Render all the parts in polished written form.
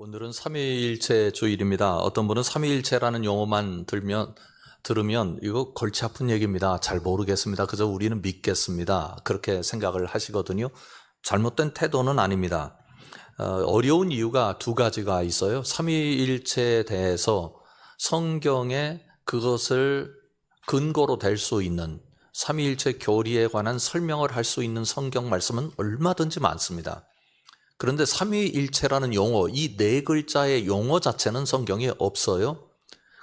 오늘은 삼위일체 주일입니다. 어떤 분은 삼위일체라는 용어만 들으면 이거 골치 아픈 얘기입니다. 잘 모르겠습니다. 그저 우리는 믿겠습니다. 그렇게 생각을 하시거든요. 잘못된 태도는 아닙니다. 어려운 이유가 두 가지가 있어요. 삼위일체에 대해서 성경에 그것을 근거로 될 수 있는 삼위일체 교리에 관한 설명을 할 수 있는 성경 말씀은 얼마든지 많습니다. 그런데 삼위일체라는 용어, 이 네 글자의 용어 자체는 성경에 없어요.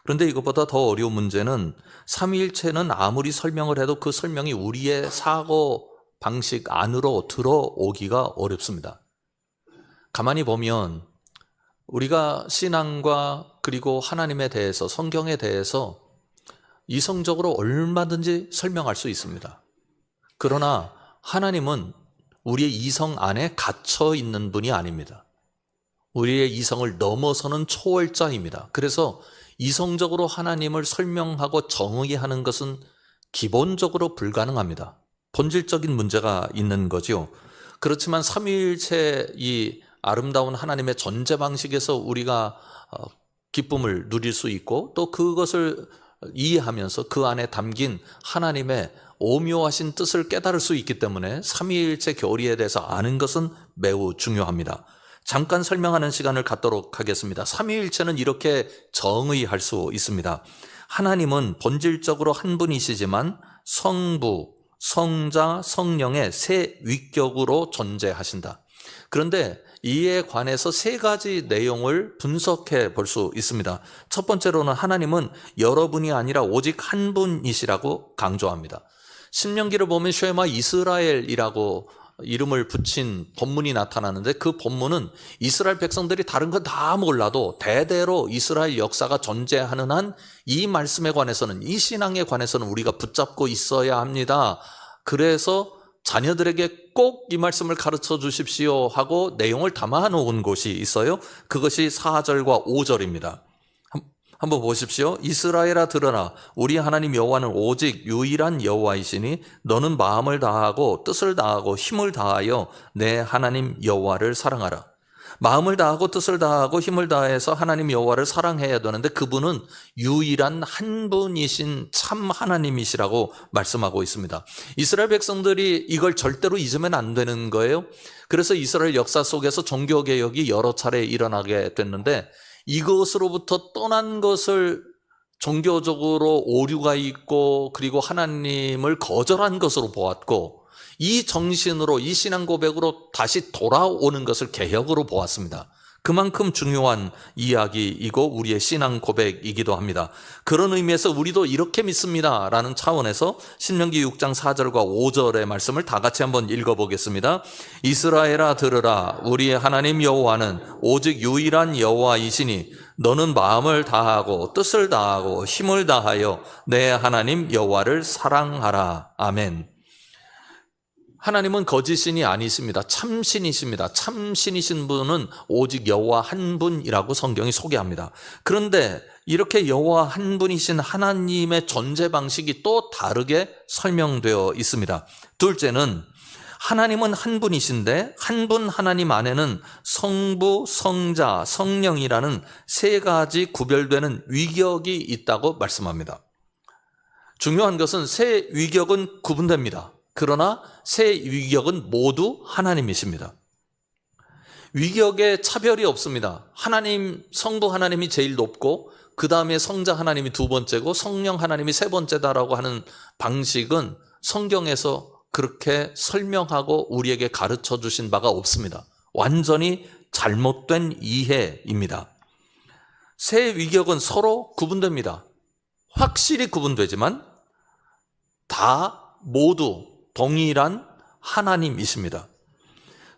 그런데 이것보다 더 어려운 문제는 삼위일체는 아무리 설명을 해도 그 설명이 우리의 사고 방식 안으로 들어오기가 어렵습니다. 가만히 보면 우리가 신앙과 그리고 하나님에 대해서, 성경에 대해서 이성적으로 얼마든지 설명할 수 있습니다. 그러나 하나님은 우리의 이성 안에 갇혀 있는 분이 아닙니다. 우리의 이성을 넘어서는 초월자입니다. 그래서 이성적으로 하나님을 설명하고 정의하는 것은 기본적으로 불가능합니다. 본질적인 문제가 있는 거죠. 그렇지만 삼위일체 이 아름다운 하나님의 존재 방식에서 우리가 기쁨을 누릴 수 있고 또 그것을 이해하면서 그 안에 담긴 하나님의 오묘하신 뜻을 깨달을 수 있기 때문에 삼위일체 교리에 대해서 아는 것은 매우 중요합니다. 잠깐 설명하는 시간을 갖도록 하겠습니다. 삼위일체는 이렇게 정의할 수 있습니다. 하나님은 본질적으로 한 분이시지만 성부, 성자, 성령의 세 위격으로 존재하신다. 그런데 이에 관해서 세 가지 내용을 분석해 볼 수 있습니다. 첫 번째로는 하나님은 여러분이 아니라 오직 한 분이시라고 강조합니다. 신명기를 보면 쉐마 이스라엘이라고 이름을 붙인 본문이 나타나는데 그 본문은 이스라엘 백성들이 다른 건 다 몰라도 대대로 이스라엘 역사가 존재하는 한 이 말씀에 관해서는, 이 신앙에 관해서는 우리가 붙잡고 있어야 합니다. 그래서 자녀들에게 꼭 이 말씀을 가르쳐 주십시오 하고 내용을 담아 놓은 곳이 있어요. 그것이 4절과 5절입니다. 한번 보십시오. 이스라엘아 들으라. 우리 하나님 여호와는 오직 유일한 여호와이시니 너는 마음을 다하고 뜻을 다하고 힘을 다하여 내 하나님 여호와를 사랑하라. 마음을 다하고 뜻을 다하고 힘을 다해서 하나님 여호와를 사랑해야 되는데 그분은 유일한 한 분이신 참 하나님이시라고 말씀하고 있습니다. 이스라엘 백성들이 이걸 절대로 잊으면 안 되는 거예요. 그래서 이스라엘 역사 속에서 종교개혁이 여러 차례 일어나게 됐는데 이것으로부터 떠난 것을 종교적으로 오류가 있고 그리고 하나님을 거절한 것으로 보았고 이 정신으로, 이 신앙 고백으로 다시 돌아오는 것을 개혁으로 보았습니다. 그만큼 중요한 이야기이고 우리의 신앙 고백이기도 합니다. 그런 의미에서 우리도 이렇게 믿습니다 라는 차원에서 신명기 6장 4절과 5절의 말씀을 다 같이 한번 읽어보겠습니다. 이스라엘아 들으라. 우리 하나님 여호와는 오직 유일한 여호와이시니 너는 마음을 다하고 뜻을 다하고 힘을 다하여 내 하나님 여호와를 사랑하라. 아멘. 하나님은 거짓신이 아니십니다. 참신이십니다. 참신이신 분은 오직 여호와 한 분이라고 성경이 소개합니다. 그런데 이렇게 여호와 한 분이신 하나님의 존재 방식이 또 다르게 설명되어 있습니다. 둘째는 하나님은 한 분이신데 한 분 하나님 안에는 성부, 성자, 성령이라는 세 가지 구별되는 위격이 있다고 말씀합니다. 중요한 것은 세 위격은 구분됩니다. 그러나 세 위격은 모두 하나님이십니다. 위격에 차별이 없습니다. 하나님, 성부 하나님이 제일 높고 그 다음에 성자 하나님이 두 번째고 성령 하나님이 세 번째다라고 하는 방식은 성경에서 그렇게 설명하고 우리에게 가르쳐 주신 바가 없습니다. 완전히 잘못된 이해입니다. 세 위격은 서로 구분됩니다. 확실히 구분되지만 다 모두 동일한 하나님이십니다.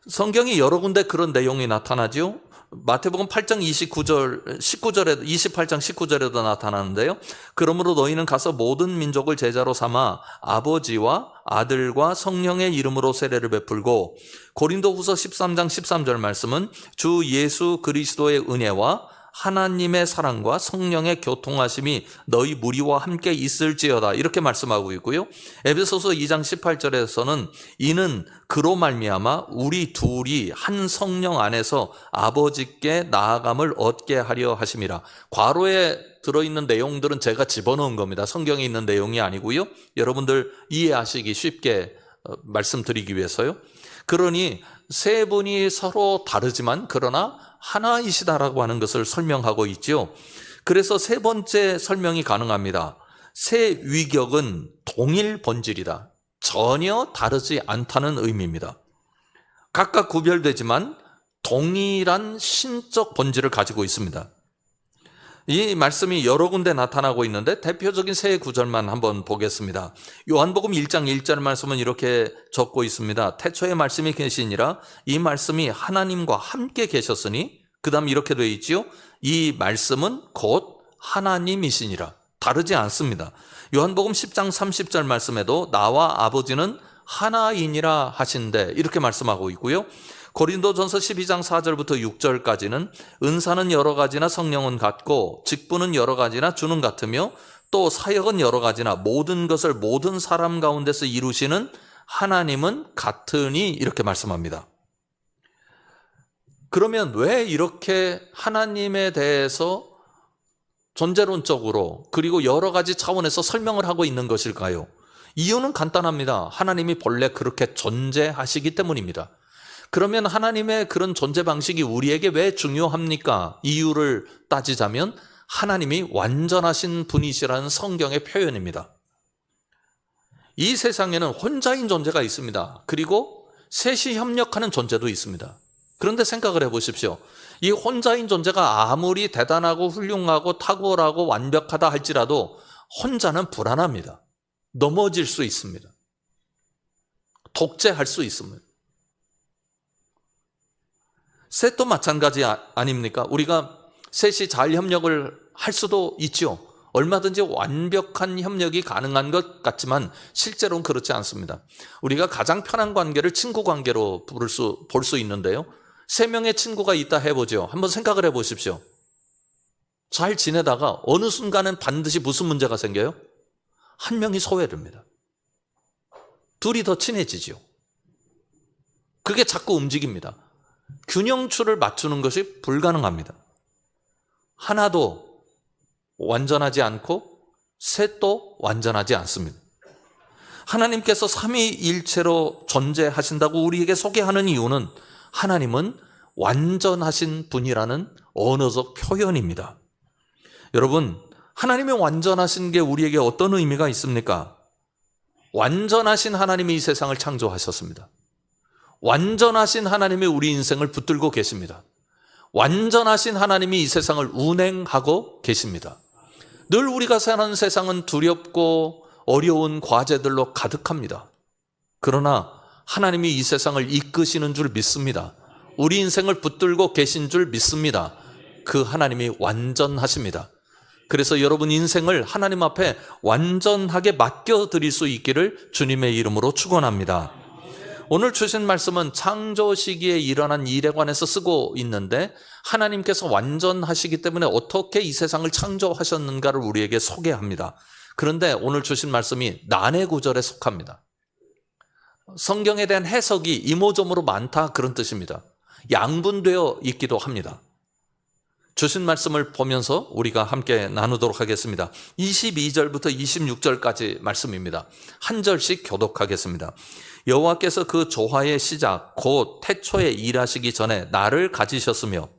성경이 여러 군데 그런 내용이 나타나죠. 마태복음 8장 19절에 28장 19절에도 나타나는데요. 그러므로 너희는 가서 모든 민족을 제자로 삼아 아버지와 아들과 성령의 이름으로 세례를 베풀고 고린도후서 13장 13절 말씀은 주 예수 그리스도의 은혜와 하나님의 사랑과 성령의 교통하심이 너희 무리와 함께 있을지어다 이렇게 말씀하고 있고요. 에베소서 2장 18절에서는 이는 그로 말미암아 우리 둘이 한 성령 안에서 아버지께 나아감을 얻게 하려 하심이라. 괄호에 들어있는 내용들은 제가 집어넣은 겁니다. 성경에 있는 내용이 아니고요. 여러분들 이해하시기 쉽게 말씀드리기 위해서요. 그러니 세 분이 서로 다르지만 그러나 하나이시다라고 하는 것을 설명하고 있죠. 그래서 세 번째 설명이 가능합니다. 세 위격은 동일 본질이다. 전혀 다르지 않다는 의미입니다. 각각 구별되지만 동일한 신적 본질을 가지고 있습니다. 이 말씀이 여러 군데 나타나고 있는데 대표적인 세 구절만 한번 보겠습니다. 요한복음 1장 1절 말씀은 이렇게 적고 있습니다. 태초에 말씀이 계시니라. 이 말씀이 하나님과 함께 계셨으니, 그 다음 이렇게 되어 있지요. 이 말씀은 곧 하나님이시니라. 다르지 않습니다. 요한복음 10장 30절 말씀에도 나와 아버지는 하나이니라 하신데 이렇게 말씀하고 있고요. 고린도전서 12장 4절부터 6절까지는 은사는 여러 가지나 성령은 같고 직분은 여러 가지나 주는 같으며 또 사역은 여러 가지나 모든 것을 모든 사람 가운데서 이루시는 하나님은 같으니 이렇게 말씀합니다. 그러면 왜 이렇게 하나님에 대해서 존재론적으로 그리고 여러 가지 차원에서 설명을 하고 있는 것일까요? 이유는 간단합니다. 하나님이 본래 그렇게 존재하시기 때문입니다. 그러면 하나님의 그런 존재 방식이 우리에게 왜 중요합니까? 이유를 따지자면 하나님이 완전하신 분이시라는 성경의 표현입니다. 이 세상에는 혼자인 존재가 있습니다. 그리고 셋이 협력하는 존재도 있습니다. 그런데 생각을 해보십시오. 이 혼자인 존재가 아무리 대단하고 훌륭하고 탁월하고 완벽하다 할지라도 혼자는 불안합니다. 넘어질 수 있습니다. 독재할 수 있습니다. 셋도 마찬가지 아닙니까? 우리가 셋이 잘 협력을 할 수도 있죠. 얼마든지 완벽한 협력이 가능한 것 같지만 실제로는 그렇지 않습니다. 우리가 가장 편한 관계를 친구 관계로 볼 수 있는데요. 3명의 친구가 있다 해보죠. 한번 생각을 해보십시오. 잘 지내다가 어느 순간은 반드시 무슨 문제가 생겨요? 한 명이 소외됩니다. 둘이 더 친해지죠. 그게 자꾸 움직입니다. 균형추를 맞추는 것이 불가능합니다. 하나도 완전하지 않고 셋도 완전하지 않습니다. 하나님께서 삼위일체로 존재하신다고 우리에게 소개하는 이유는 하나님은 완전하신 분이라는 언어적 표현입니다. 여러분, 하나님이 완전하신 게 우리에게 어떤 의미가 있습니까? 완전하신 하나님이 이 세상을 창조하셨습니다. 완전하신 하나님이 우리 인생을 붙들고 계십니다. 완전하신 하나님이 이 세상을 운행하고 계십니다. 늘 우리가 사는 세상은 두렵고 어려운 과제들로 가득합니다. 그러나 하나님이 이 세상을 이끄시는 줄 믿습니다. 우리 인생을 붙들고 계신 줄 믿습니다. 그 하나님이 완전하십니다. 그래서 여러분 인생을 하나님 앞에 완전하게 맡겨드릴 수 있기를 주님의 이름으로 축원합니다. 오늘 주신 말씀은 창조 시기에 일어난 일에 관해서 쓰고 있는데 하나님께서 완전하시기 때문에 어떻게 이 세상을 창조하셨는가를 우리에게 소개합니다. 그런데 오늘 주신 말씀이 난해 구절에 속합니다. 성경에 대한 해석이 이모저모로 많다 그런 뜻입니다. 양분되어 있기도 합니다. 주신 말씀을 보면서 우리가 함께 나누도록 하겠습니다. 22절부터 26절까지 말씀입니다. 한 절씩 교독하겠습니다. 여호와께서 그 조화의 시작 곧 태초에 일하시기 전에 나를 가지셨으며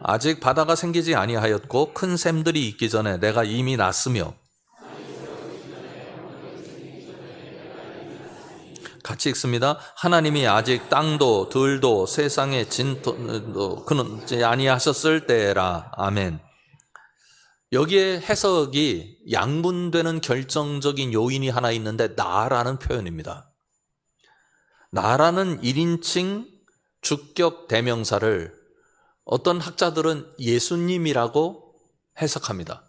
아직 바다가 생기지 아니하였고 큰 샘들이 있기 전에 내가 이미 났으며 같이 읽습니다. 하나님이 아직 땅도 들도 세상의 진토도 그는 아니하셨을 때라. 아멘. 여기에 해석이 양분되는 결정적인 요인이 하나 있는데 나라는 표현입니다. 나라는 1인칭 주격 대명사를 어떤 학자들은 예수님이라고 해석합니다.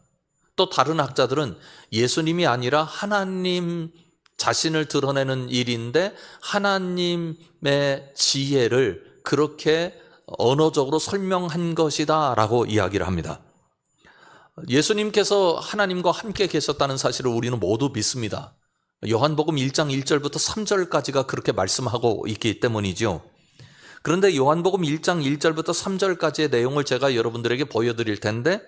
또 다른 학자들은 예수님이 아니라 하나님 자신을 드러내는 일인데 하나님의 지혜를 그렇게 언어적으로 설명한 것이다 라고 이야기를 합니다. 예수님께서 하나님과 함께 계셨다는 사실을 우리는 모두 믿습니다. 요한복음 1장 1절부터 3절까지가 그렇게 말씀하고 있기 때문이죠. 그런데 요한복음 1장 1절부터 3절까지의 내용을 제가 여러분들에게 보여드릴 텐데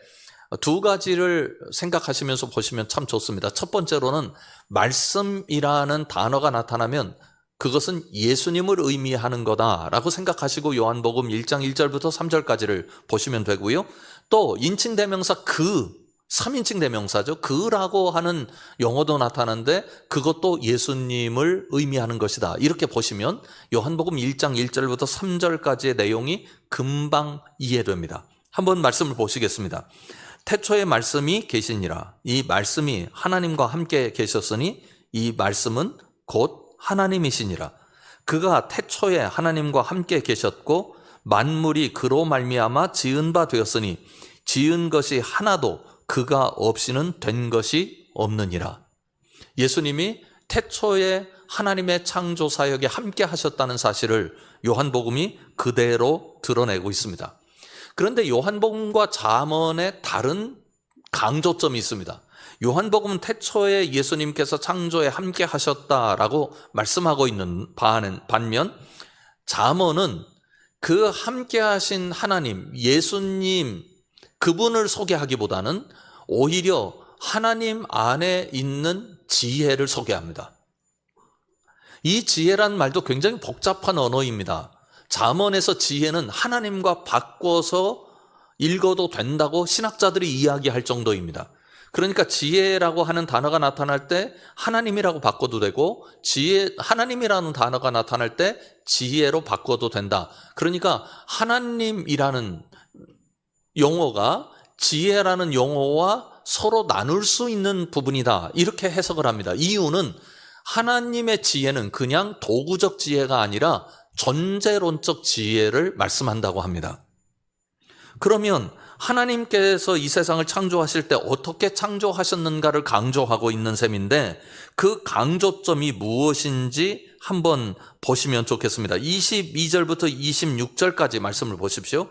두 가지를 생각하시면서 보시면 참 좋습니다. 첫 번째로는 말씀이라는 단어가 나타나면 그것은 예수님을 의미하는 거다라고 생각하시고 요한복음 1장 1절부터 3절까지를 보시면 되고요. 또 인칭대명사 그, 3인칭 대명사죠. 그라고 하는 용어도 나타나는데 그것도 예수님을 의미하는 것이다. 이렇게 보시면 요한복음 1장 1절부터 3절까지의 내용이 금방 이해됩니다. 한번 말씀을 보시겠습니다. 태초에 말씀이 계시니라. 이 말씀이 하나님과 함께 계셨으니 이 말씀은 곧 하나님이시니라. 그가 태초에 하나님과 함께 계셨고 만물이 그로 말미암아 지은 바 되었으니 지은 것이 하나도 그가 없이는 된 것이 없느니라. 예수님이 태초에 하나님의 창조 사역에 함께 하셨다는 사실을 요한복음이 그대로 드러내고 있습니다. 그런데 요한복음과 잠언에 다른 강조점이 있습니다. 요한복음은 태초에 예수님께서 창조에 함께 하셨다라고 말씀하고 있는 반면 잠언은 그 함께 하신 하나님, 예수님 그분을 소개하기보다는 오히려 하나님 안에 있는 지혜를 소개합니다. 이 지혜란 말도 굉장히 복잡한 언어입니다. 잠언에서 지혜는 하나님과 바꿔서 읽어도 된다고 신학자들이 이야기할 정도입니다. 그러니까 지혜라고 하는 단어가 나타날 때 하나님이라고 바꿔도 되고 하나님이라는 단어가 나타날 때 지혜로 바꿔도 된다. 그러니까 하나님이라는 용어가 지혜라는 용어와 서로 나눌 수 있는 부분이다. 이렇게 해석을 합니다. 이유는 하나님의 지혜는 그냥 도구적 지혜가 아니라 존재론적 지혜를 말씀한다고 합니다. 그러면 하나님께서 이 세상을 창조하실 때 어떻게 창조하셨는가를 강조하고 있는 셈인데 그 강조점이 무엇인지 한번 보시면 좋겠습니다. 22절부터 26절까지 말씀을 보십시오.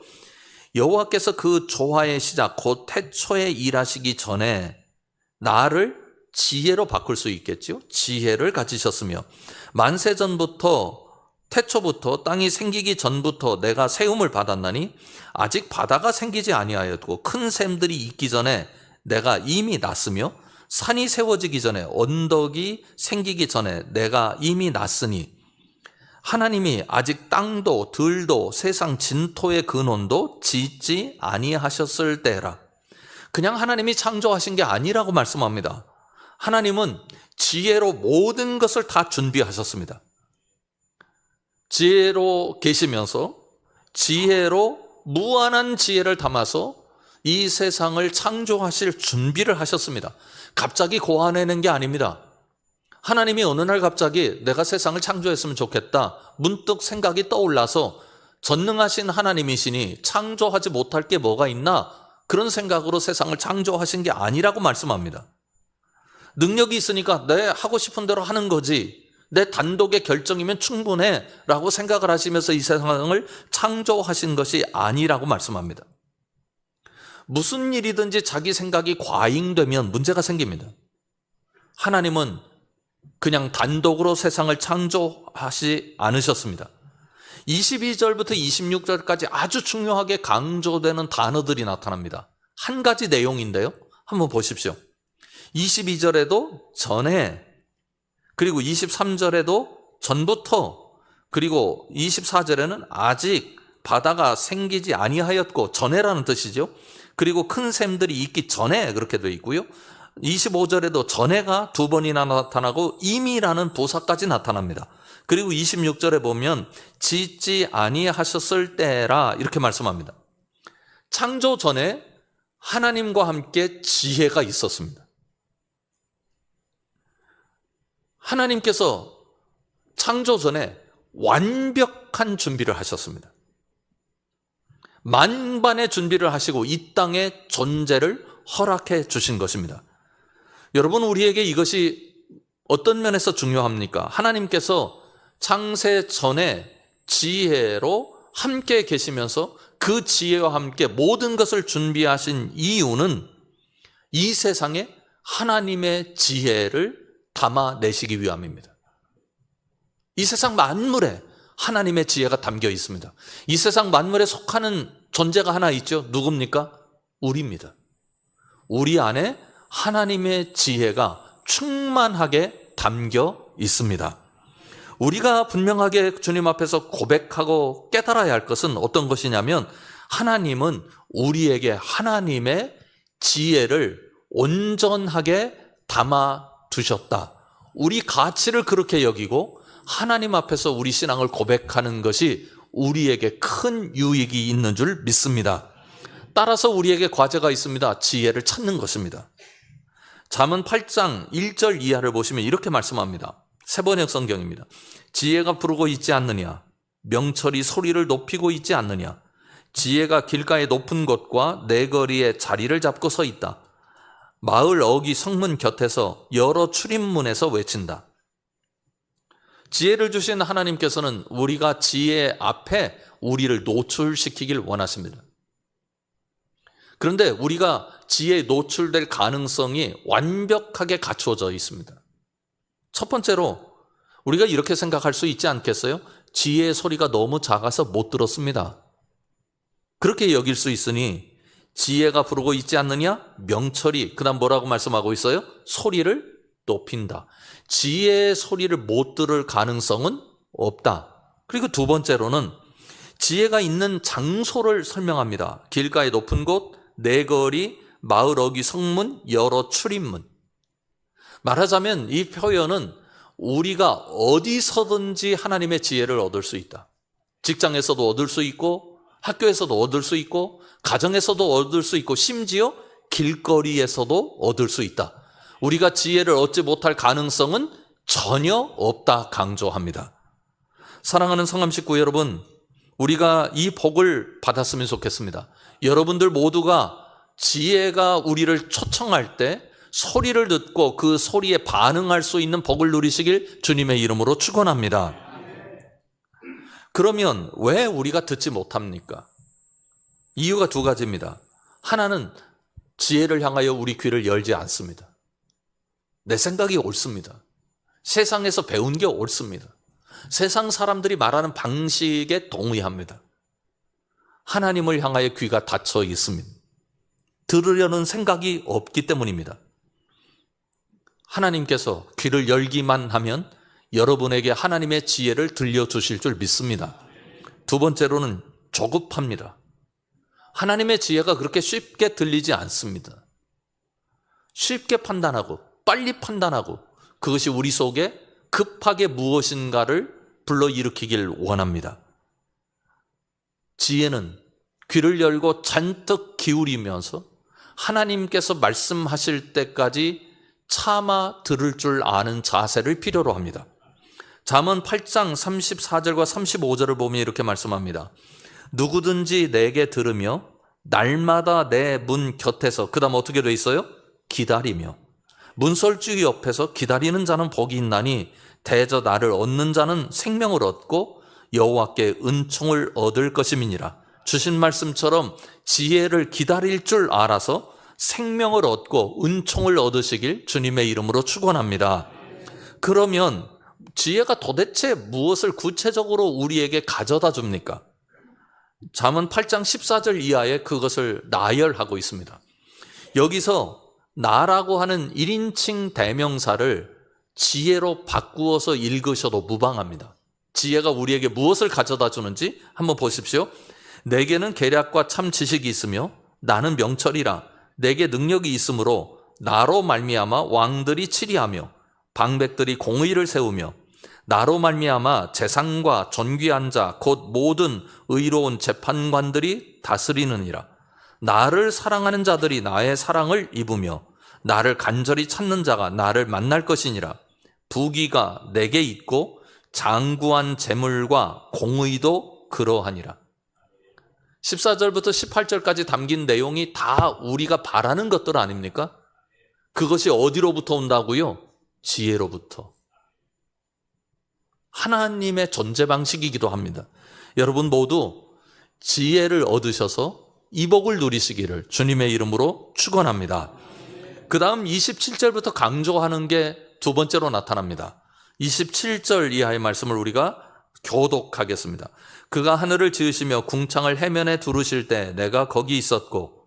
여호와께서 그 조화의 시작 곧 태초에 일하시기 전에 나를 지혜로 바꿀 수 있겠죠. 지혜를 가지셨으며 만세전부터 태초부터 땅이 생기기 전부터 내가 세움을 받았나니 아직 바다가 생기지 아니하였고 큰 샘들이 있기 전에 내가 이미 났으며 산이 세워지기 전에 언덕이 생기기 전에 내가 이미 났으니 하나님이 아직 땅도 들도 세상 진토의 근원도 짓지 아니하셨을 때라. 그냥 하나님이 창조하신 게 아니라고 말씀합니다. 하나님은 지혜로 모든 것을 다 준비하셨습니다. 지혜로 계시면서 지혜로 무한한 지혜를 담아서 이 세상을 창조하실 준비를 하셨습니다. 갑자기 고안해낸 게 아닙니다. 하나님이 어느 날 갑자기 내가 세상을 창조했으면 좋겠다 문득 생각이 떠올라서 전능하신 하나님이시니 창조하지 못할 게 뭐가 있나 그런 생각으로 세상을 창조하신 게 아니라고 말씀합니다. 능력이 있으니까 내 하고 싶은 대로 하는 거지 내 단독의 결정이면 충분해 라고 생각을 하시면서 이 세상을 창조하신 것이 아니라고 말씀합니다. 무슨 일이든지 자기 생각이 과잉되면 문제가 생깁니다. 하나님은 그냥 단독으로 세상을 창조하지 않으셨습니다. 22절부터 26절까지 아주 중요하게 강조되는 단어들이 나타납니다. 한 가지 내용인데요. 한번 보십시오. 22절에도 전에 그리고 23절에도 전부터 그리고 24절에는 아직 바다가 생기지 아니하였고 전에라는 뜻이죠. 그리고 큰 샘들이 있기 전에 그렇게 되어 있고요. 25절에도 전에가 두 번이나 나타나고 이미라는 부사까지 나타납니다. 그리고 26절에 보면 짓지 아니하셨을 때라 이렇게 말씀합니다. 창조 전에 하나님과 함께 지혜가 있었습니다. 하나님께서 창조 전에 완벽한 준비를 하셨습니다. 만반의 준비를 하시고 이 땅의 존재를 허락해 주신 것입니다. 여러분, 우리에게 이것이 어떤 면에서 중요합니까? 하나님께서 창세 전에 지혜로 함께 계시면서 그 지혜와 함께 모든 것을 준비하신 이유는 이 세상에 하나님의 지혜를 담아내시기 위함입니다. 이 세상 만물에 하나님의 지혜가 담겨 있습니다. 이 세상 만물에 속하는 존재가 하나 있죠. 누굽니까? 우리입니다. 우리 안에 하나님의 지혜가 충만하게 담겨 있습니다. 우리가 분명하게 주님 앞에서 고백하고 깨달아야 할 것은 어떤 것이냐면 하나님은 우리에게 하나님의 지혜를 온전하게 담아 두셨다. 우리 가치를 그렇게 여기고 하나님 앞에서 우리 신앙을 고백하는 것이 우리에게 큰 유익이 있는 줄 믿습니다. 따라서 우리에게 과제가 있습니다. 지혜를 찾는 것입니다. 잠언 8장 1절 이하를 보시면 이렇게 말씀합니다. 세번역 성경입니다. 지혜가 부르고 있지 않느냐? 명철이 소리를 높이고 있지 않느냐? 지혜가 길가의 높은 곳과 내거리에 자리를 잡고 서 있다. 마을 어귀 성문 곁에서 여러 출입문에서 외친다. 지혜를 주신 하나님께서는 우리가 지혜 앞에 우리를 노출시키길 원하십니다. 그런데 우리가 지혜에 노출될 가능성이 완벽하게 갖추어져 있습니다. 첫 번째로 우리가 이렇게 생각할 수 있지 않겠어요? 지혜의 소리가 너무 작아서 못 들었습니다. 그렇게 여길 수 있으니 지혜가 부르고 있지 않느냐? 명철이, 그 다음 뭐라고 말씀하고 있어요? 소리를 높인다. 지혜의 소리를 못 들을 가능성은 없다. 그리고 두 번째로는 지혜가 있는 장소를 설명합니다. 길가의 높은 곳, 내거리, 마을 어귀 성문, 여러 출입문. 말하자면 이 표현은 우리가 어디서든지 하나님의 지혜를 얻을 수 있다. 직장에서도 얻을 수 있고, 학교에서도 얻을 수 있고, 가정에서도 얻을 수 있고, 심지어 길거리에서도 얻을 수 있다. 우리가 지혜를 얻지 못할 가능성은 전혀 없다 강조합니다. 사랑하는 성암 식구 여러분, 우리가 이 복을 받았으면 좋겠습니다. 여러분들 모두가 지혜가 우리를 초청할 때 소리를 듣고 그 소리에 반응할 수 있는 복을 누리시길 주님의 이름으로 축원합니다. 그러면 왜 우리가 듣지 못합니까? 이유가 두 가지입니다. 하나는 지혜를 향하여 우리 귀를 열지 않습니다. 내 생각이 옳습니다. 세상에서 배운 게 옳습니다. 세상 사람들이 말하는 방식에 동의합니다. 하나님을 향하여 귀가 닫혀 있습니다. 들으려는 생각이 없기 때문입니다. 하나님께서 귀를 열기만 하면 여러분에게 하나님의 지혜를 들려주실 줄 믿습니다. 두 번째로는 조급합니다. 하나님의 지혜가 그렇게 쉽게 들리지 않습니다. 쉽게 판단하고 빨리 판단하고 그것이 우리 속에 급하게 무엇인가를 불러일으키길 원합니다. 지혜는 귀를 열고 잔뜩 기울이면서 하나님께서 말씀하실 때까지 참아 들을 줄 아는 자세를 필요로 합니다. 잠언 8장 34절과 35절을 보면 이렇게 말씀합니다. 누구든지 내게 들으며 날마다 내 문 곁에서, 그 다음 어떻게 돼 있어요? 기다리며, 문설주 옆에서 기다리는 자는 복이 있나니 대저 나를 얻는 자는 생명을 얻고 여호와께 은총을 얻을 것임이니라. 주신 말씀처럼 지혜를 기다릴 줄 알아서 생명을 얻고 은총을 얻으시길 주님의 이름으로 축원합니다. 그러면 지혜가 도대체 무엇을 구체적으로 우리에게 가져다 줍니까? 잠언 8장 14절 이하에 그것을 나열하고 있습니다. 여기서 나라고 하는 1인칭 대명사를 지혜로 바꾸어서 읽으셔도 무방합니다. 지혜가 우리에게 무엇을 가져다 주는지 한번 보십시오. 내게는 계략과 참 지식이 있으며 나는 명철이라. 내게 능력이 있으므로 나로 말미암아 왕들이 치리하며 방백들이 공의를 세우며 나로 말미암아 재상과 존귀한 자 곧 모든 의로운 재판관들이 다스리느니라. 나를 사랑하는 자들이 나의 사랑을 입으며 나를 간절히 찾는 자가 나를 만날 것이니라. 부귀가 내게 있고 장구한 재물과 공의도 그러하니라. 14절부터 18절까지 담긴 내용이 다 우리가 바라는 것들 아닙니까? 그것이 어디로부터 온다고요? 지혜로부터. 하나님의 존재 방식이기도 합니다. 여러분 모두 지혜를 얻으셔서 이 복을 누리시기를 주님의 이름으로 축원합니다. 그 다음 27절부터 강조하는 게 두 번째로 나타납니다. 27절 이하의 말씀을 우리가 교독하겠습니다. 그가 하늘을 지으시며 궁창을 해면에 두르실 때 내가 거기 있었고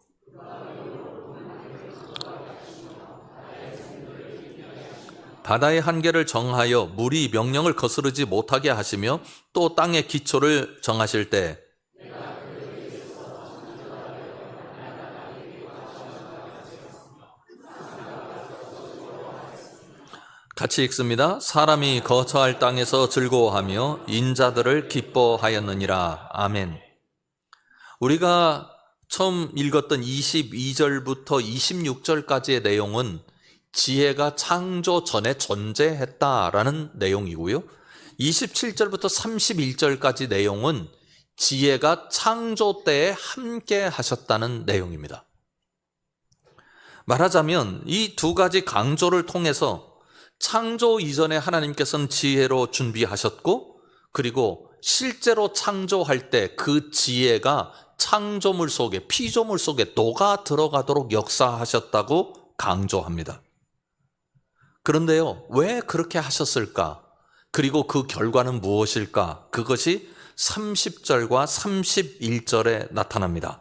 바다의 한계를 정하여 물이 명령을 거스르지 못하게 하시며 또 땅의 기초를 정하실 때 같이 읽습니다. 사람이 거처할 땅에서 즐거워하며 인자들을 기뻐하였느니라. 아멘. 우리가 처음 읽었던 22절부터 26절까지의 내용은 지혜가 창조 전에 존재했다라는 내용이고요. 27절부터 31절까지 내용은 지혜가 창조 때에 함께 하셨다는 내용입니다. 말하자면 이 두 가지 강조를 통해서 창조 이전에 하나님께서는 지혜로 준비하셨고, 그리고 실제로 창조할 때 그 지혜가 창조물 속에, 피조물 속에 녹아 들어가도록 역사하셨다고 강조합니다. 그런데요, 왜 그렇게 하셨을까? 그리고 그 결과는 무엇일까? 그것이 30절과 31절에 나타납니다.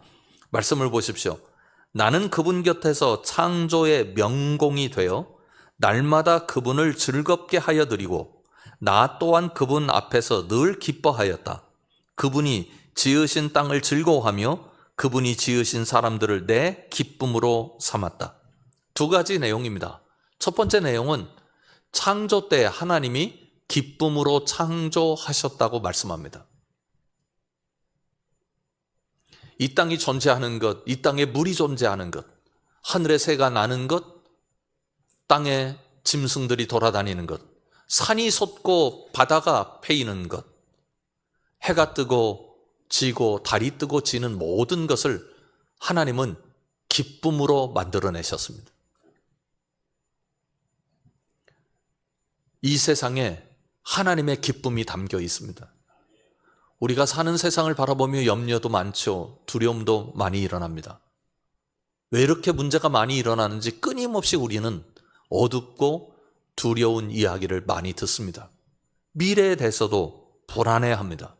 말씀을 보십시오. 나는 그분 곁에서 창조의 명공이 되어 날마다 그분을 즐겁게 하여 드리고 나 또한 그분 앞에서 늘 기뻐하였다. 그분이 지으신 땅을 즐거워하며 그분이 지으신 사람들을 내 기쁨으로 삼았다. 두 가지 내용입니다. 첫 번째 내용은 창조 때 하나님이 기쁨으로 창조하셨다고 말씀합니다. 이 땅이 존재하는 것, 이 땅에 물이 존재하는 것, 하늘의 새가 나는 것, 땅에 짐승들이 돌아다니는 것, 산이 솟고 바다가 패이는 것, 해가 뜨고 지고 달이 뜨고 지는 모든 것을 하나님은 기쁨으로 만들어내셨습니다. 이 세상에 하나님의 기쁨이 담겨 있습니다. 우리가 사는 세상을 바라보며 염려도 많죠. 두려움도 많이 일어납니다. 왜 이렇게 문제가 많이 일어나는지 끊임없이 우리는 어둡고 두려운 이야기를 많이 듣습니다. 미래에 대해서도 불안해합니다.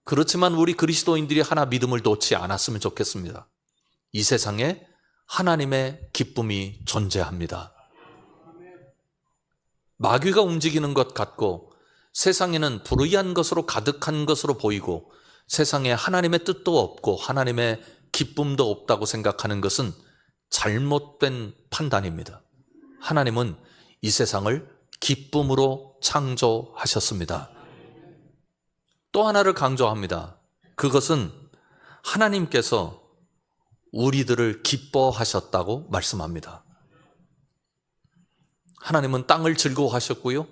그렇지만 우리 그리스도인들이 하나 믿음을 놓지 않았으면 좋겠습니다. 이 세상에 하나님의 기쁨이 존재합니다. 마귀가 움직이는 것 같고 세상에는 불의한 것으로 가득한 것으로 보이고 세상에 하나님의 뜻도 없고 하나님의 기쁨도 없다고 생각하는 것은 잘못된 판단입니다. 하나님은 이 세상을 기쁨으로 창조하셨습니다. 또 하나를 강조합니다. 그것은 하나님께서 우리들을 기뻐하셨다고 말씀합니다. 하나님은 땅을 즐거워하셨고요,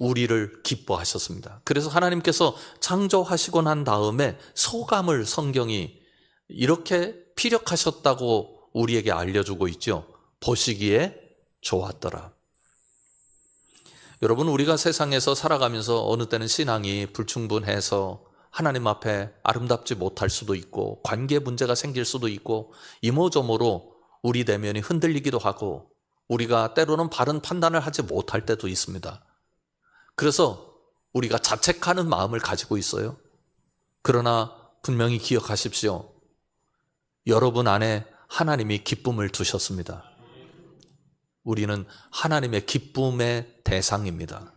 우리를 기뻐하셨습니다. 그래서 하나님께서 창조하시고 난 다음에 소감을 성경이 이렇게 피력하셨다고 우리에게 알려주고 있죠. 보시기에 좋았더라. 여러분, 우리가 세상에서 살아가면서 어느 때는 신앙이 불충분해서 하나님 앞에 아름답지 못할 수도 있고 관계 문제가 생길 수도 있고 이모저모로 우리 내면이 흔들리기도 하고 우리가 때로는 바른 판단을 하지 못할 때도 있습니다. 그래서 우리가 자책하는 마음을 가지고 있어요. 그러나 분명히 기억하십시오. 여러분 안에 하나님이 기쁨을 두셨습니다. 우리는 하나님의 기쁨의 대상입니다.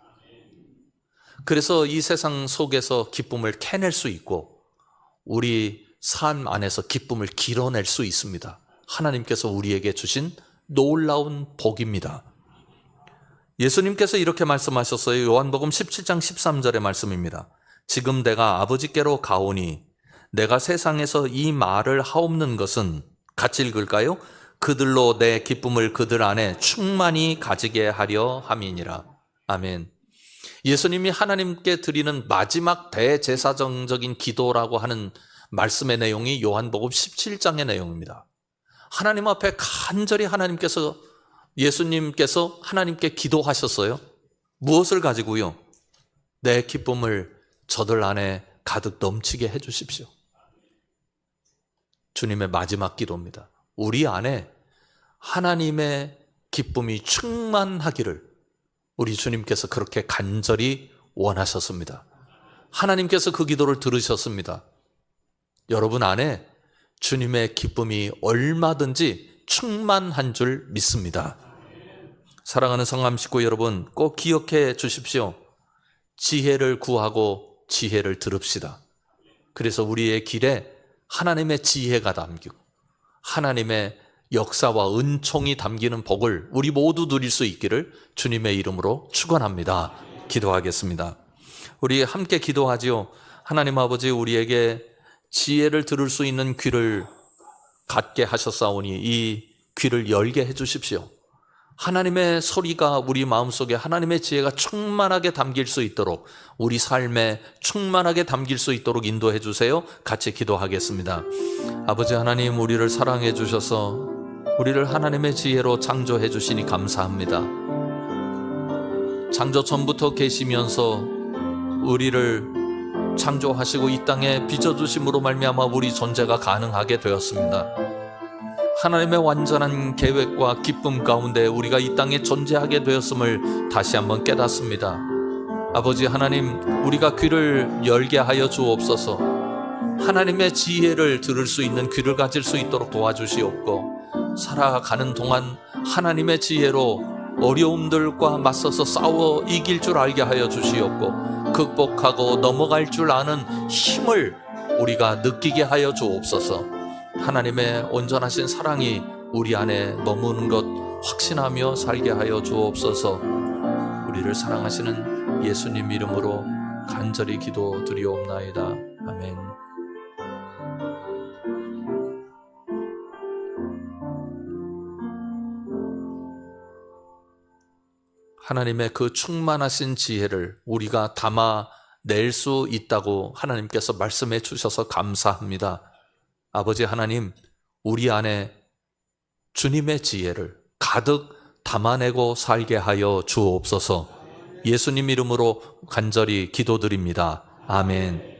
그래서 이 세상 속에서 기쁨을 캐낼 수 있고 우리 삶 안에서 기쁨을 길어낼 수 있습니다. 하나님께서 우리에게 주신 놀라운 복입니다. 예수님께서 이렇게 말씀하셨어요. 요한복음 17장 13절의 말씀입니다. 지금 내가 아버지께로 가오니 내가 세상에서 이 말을 하옵는 것은, 같이 읽을까요? 그들로 내 기쁨을 그들 안에 충만히 가지게 하려 함이니라. 아멘. 예수님이 하나님께 드리는 마지막 대제사정적인 기도라고 하는 말씀의 내용이 요한복음 17장의 내용입니다. 하나님 앞에 간절히 하나님께서 예수님께서 하나님께 기도하셨어요. 무엇을 가지고요? 내 기쁨을 저들 안에 가득 넘치게 해 주십시오. 주님의 마지막 기도입니다. 우리 안에 하나님의 기쁨이 충만하기를 우리 주님께서 그렇게 간절히 원하셨습니다. 하나님께서 그 기도를 들으셨습니다. 여러분 안에 주님의 기쁨이 얼마든지 충만한 줄 믿습니다. 사랑하는 성함 식구 여러분, 꼭 기억해 주십시오. 지혜를 구하고 지혜를 들읍시다. 그래서 우리의 길에 하나님의 지혜가 담기고 하나님의 역사와 은총이 담기는 복을 우리 모두 누릴 수 있기를 주님의 이름으로 축원합니다. 기도하겠습니다. 우리 함께 기도하지요. 하나님 아버지, 우리에게 지혜를 들을 수 있는 귀를 갖게 하셨사오니 이 귀를 열게 해 주십시오. 하나님의 소리가 우리 마음속에 하나님의 지혜가 충만하게 담길 수 있도록, 우리 삶에 충만하게 담길 수 있도록 인도해 주세요. 같이 기도하겠습니다. 아버지 하나님, 우리를 사랑해 주셔서 우리를 하나님의 지혜로 창조해 주시니 감사합니다. 창조 전부터 계시면서 우리를 창조하시고 이 땅에 빚어주심으로 말미암아 우리 존재가 가능하게 되었습니다. 하나님의 완전한 계획과 기쁨 가운데 우리가 이 땅에 존재하게 되었음을 다시 한번 깨닫습니다. 아버지 하나님, 우리가 귀를 열게 하여 주옵소서. 하나님의 지혜를 들을 수 있는 귀를 가질 수 있도록 도와주시옵고, 살아가는 동안 하나님의 지혜로 어려움들과 맞서서 싸워 이길 줄 알게 하여 주시옵고, 극복하고 넘어갈 줄 아는 힘을 우리가 느끼게 하여 주옵소서. 하나님의 온전하신 사랑이 우리 안에 머무는 것 확신하며 살게 하여 주옵소서. 우리를 사랑하시는 예수님 이름으로 간절히 기도드리옵나이다. 아멘. 하나님의 그 충만하신 지혜를 우리가 담아낼 수 있다고 하나님께서 말씀해 주셔서 감사합니다. 아버지 하나님, 우리 안에 주님의 지혜를 가득 담아내고 살게 하여 주옵소서. 예수님 이름으로 간절히 기도드립니다. 아멘.